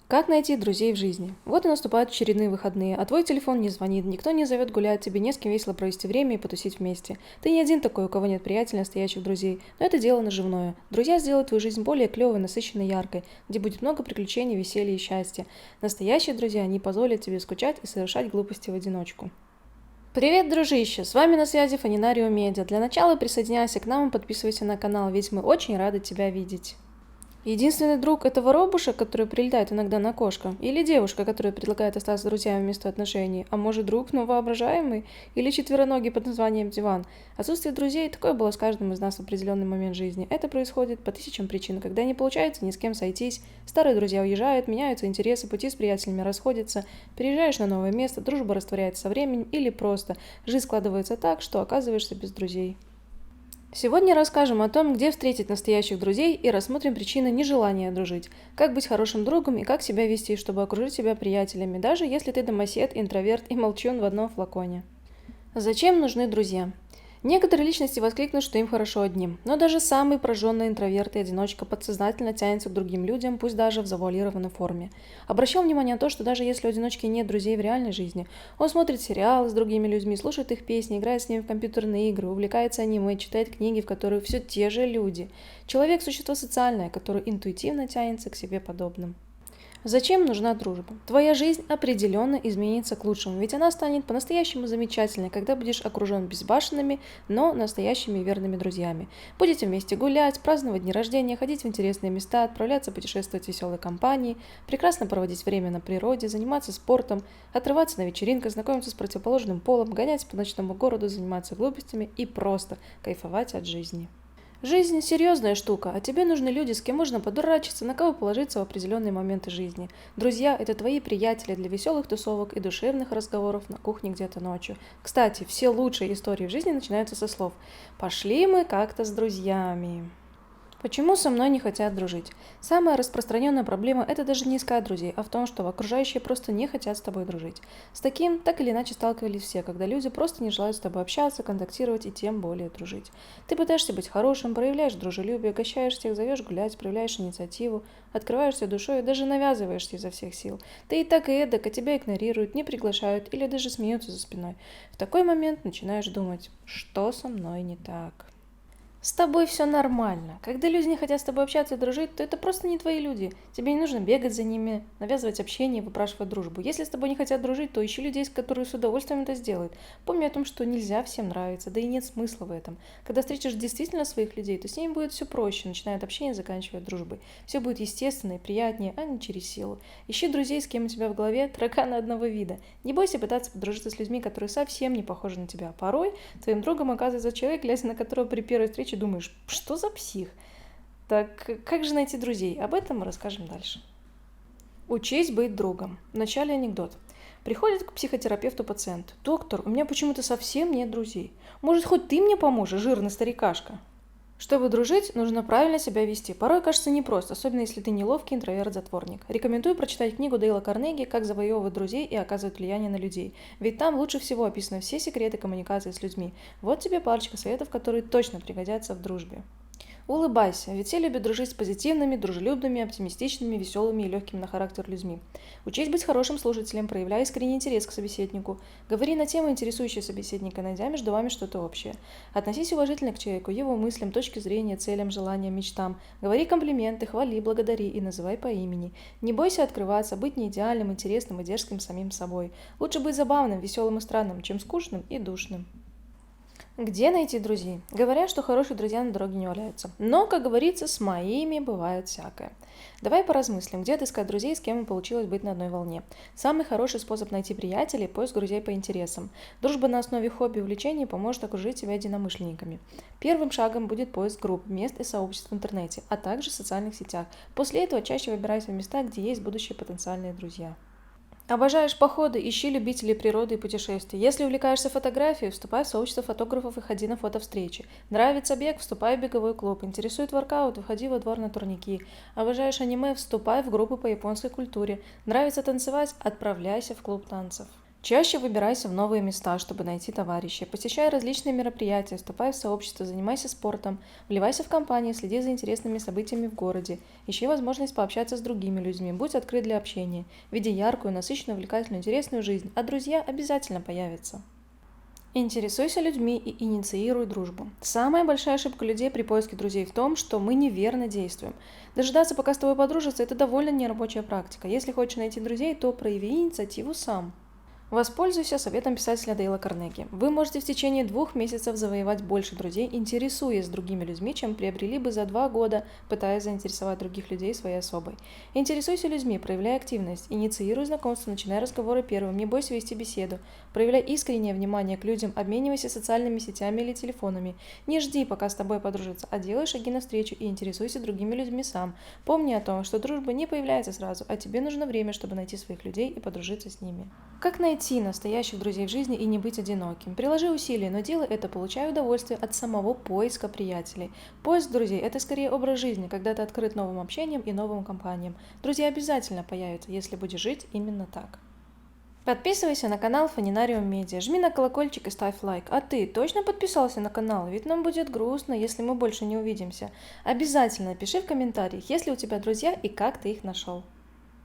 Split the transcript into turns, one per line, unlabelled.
Как найти друзей в жизни? Вот и наступают очередные выходные, а твой телефон не звонит, никто не зовет гулять, тебе не с кем весело провести время и потусить вместе. Ты не один такой, у кого нет приятелей, настоящих друзей, но это дело наживное. Друзья сделают твою жизнь более клевой, насыщенной, яркой, где будет много приключений, веселья и счастья. Настоящие друзья не позволят тебе скучать и совершать глупости в одиночку. Привет, дружище! С вами на связи Фанинарио Медиа. Для начала присоединяйся к нам и подписывайся на канал, ведь мы очень рады тебя видеть. Единственный друг это воробушек, который прилетает иногда на окошко, или девушка, которая предлагает остаться друзьями вместо отношений, а может друг, но воображаемый, или четвероногий под названием диван. Отсутствие друзей такое было с каждым из нас в определенный момент жизни. Это происходит по тысячам причин, когда не получается ни с кем сойтись, старые друзья уезжают, меняются интересы, пути с приятелями расходятся, переезжаешь на новое место, дружба растворяется со временем или просто жизнь складывается так, что оказываешься без друзей. Сегодня расскажем о том, где встретить настоящих друзей и рассмотрим причины нежелания дружить, как быть хорошим другом и как себя вести, чтобы окружить себя приятелями, даже если ты домосед, интроверт и молчун в одном флаконе. Зачем нужны друзья? Некоторые личности воскликнут, что им хорошо одним, но даже самый прожженный интроверт и одиночка подсознательно тянется к другим людям, пусть даже в завуалированной форме. Обращал внимание на то, что даже если у одиночки нет друзей в реальной жизни, он смотрит сериалы с другими людьми, слушает их песни, играет с ними в компьютерные игры, увлекается аниме, читает книги, в которых все те же люди. Человек – существо социальное, которое интуитивно тянется к себе подобным. Зачем нужна дружба? Твоя жизнь определенно изменится к лучшему, ведь она станет по-настоящему замечательной, когда будешь окружен безбашенными, но настоящими верными друзьями. Будете вместе гулять, праздновать дни рождения, ходить в интересные места, отправляться путешествовать в веселой компании, прекрасно проводить время на природе, заниматься спортом, отрываться на вечеринках, знакомиться с противоположным полом, гонять по ночному городу, заниматься глупостями и просто кайфовать от жизни. Жизнь – серьезная штука, а тебе нужны люди, с кем можно подурачиться, на кого положиться в определенные моменты жизни. Друзья – это твои приятели для веселых тусовок и душевных разговоров на кухне где-то ночью. Кстати, все лучшие истории в жизни начинаются со слов «пошли мы как-то с друзьями». Почему со мной не хотят дружить? Самая распространенная проблема – это даже не искать друзей, а в том, что окружающие просто не хотят с тобой дружить. С таким так или иначе сталкивались все, когда люди просто не желают с тобой общаться, контактировать и тем более дружить. Ты пытаешься быть хорошим, проявляешь дружелюбие, угощаешь всех, зовешь гулять, проявляешь инициативу, открываешься душой и даже навязываешься изо всех сил. Ты и так и эдак, а тебя игнорируют, не приглашают или даже смеются за спиной. В такой момент начинаешь думать, что со мной не так. С тобой все нормально. Когда люди не хотят с тобой общаться и дружить, то это просто не твои люди. Тебе не нужно бегать за ними, навязывать общение, выпрашивать дружбу. Если с тобой не хотят дружить, то ищи людей, которые с удовольствием это сделают. Помни о том, что нельзя всем нравиться, да и нет смысла в этом. Когда встретишь действительно своих людей, то с ними будет все проще, начиная от общения, заканчивая дружбой. Все будет естественно и приятнее, а не через силу. Ищи друзей, с кем у тебя в голове тараканы одного вида. Не бойся пытаться подружиться с людьми, которые совсем не похожи на тебя. Порой твоим другом оказывается человек, глядя на которого при первой встрече думаешь, что за псих? Так как же найти друзей? Об этом мы расскажем дальше. Учись быть другом. Вначале анекдот. Приходит к психотерапевту пациент. Доктор, у меня почему-то совсем нет друзей. Может, хоть ты мне поможешь, жирный старикашка? Чтобы дружить, нужно правильно себя вести. Порой кажется непросто, особенно если ты неловкий интроверт-затворник. Рекомендую прочитать книгу Дейла Карнеги «Как завоевывать друзей и оказывать влияние на людей». Ведь там лучше всего описаны все секреты коммуникации с людьми. Вот тебе парочка советов, которые точно пригодятся в дружбе. Улыбайся, ведь все любят дружить с позитивными, дружелюбными, оптимистичными, веселыми и легкими на характер людьми. Учись быть хорошим слушателем, проявляя искренний интерес к собеседнику. Говори на темы, интересующие собеседника, найдя между вами что-то общее. Относись уважительно к человеку, его мыслям, точке зрения, целям, желаниям, мечтам. Говори комплименты, хвали, благодари и называй по имени. Не бойся открываться, быть неидеальным, интересным и дерзким самим собой. Лучше быть забавным, веселым и странным, чем скучным и душным. Где найти друзей? Говорят, что хорошие друзья на дороге не валяются. Но, как говорится, с моими бывает всякое. Давай поразмыслим, где отыскать друзей, с кем им получилось быть на одной волне. Самый хороший способ найти приятелей – поиск друзей по интересам. Дружба на основе хобби и увлечений поможет окружить себя единомышленниками. Первым шагом будет поиск групп, мест и сообществ в интернете, а также в социальных сетях. После этого чаще выбирайся в места, где есть будущие потенциальные друзья. Обожаешь походы, ищи любителей природы и путешествий. Если увлекаешься фотографией, вступай в сообщество фотографов и ходи на фотовстречи. Нравится бег, вступай в беговой клуб. Интересует воркаут, выходи во двор на турники. Обожаешь аниме, вступай в группу по японской культуре. Нравится танцевать, отправляйся в клуб танцев. Чаще выбирайся в новые места, чтобы найти товарищей. Посещай различные мероприятия, вступай в сообщество, занимайся спортом, вливайся в компании, следи за интересными событиями в городе. Ищи возможность пообщаться с другими людьми, будь открыт для общения. Веди яркую, насыщенную, увлекательную, интересную жизнь, а друзья обязательно появятся. Интересуйся людьми и инициируй дружбу. Самая большая ошибка людей при поиске друзей в том, что мы неверно действуем. Дожидаться, пока с тобой подружатся, это довольно нерабочая практика. Если хочешь найти друзей, то прояви инициативу сам. Воспользуйся советом писателя Дейла Карнеги. Вы можете в течение 2 месяцев завоевать больше друзей, интересуясь другими людьми, чем приобрели бы за 2 года, пытаясь заинтересовать других людей своей особой. Интересуйся людьми, проявляй активность, инициируй знакомство, начинай разговоры первым, не бойся вести беседу, проявляй искреннее внимание к людям, обменивайся социальными сетями или телефонами. Не жди, пока с тобой подружатся, а делай шаги навстречу и интересуйся другими людьми сам. Помни о том, что дружба не появляется сразу, а тебе нужно время, чтобы найти своих людей и подружиться с ними. Как найти настоящих друзей в жизни и не быть одиноким? Приложи усилия, но делай это, получай удовольствие от самого поиска приятелей. Поиск друзей – это скорее образ жизни, когда ты открыт новым общением и новым компаниям. Друзья обязательно появятся, если будешь жить именно так. Подписывайся на канал Фоненариум Медиа, жми на колокольчик и ставь лайк. А ты точно подписался на канал? Ведь нам будет грустно, если мы больше не увидимся. Обязательно пиши в комментариях, есть ли у тебя друзья и как ты их нашел.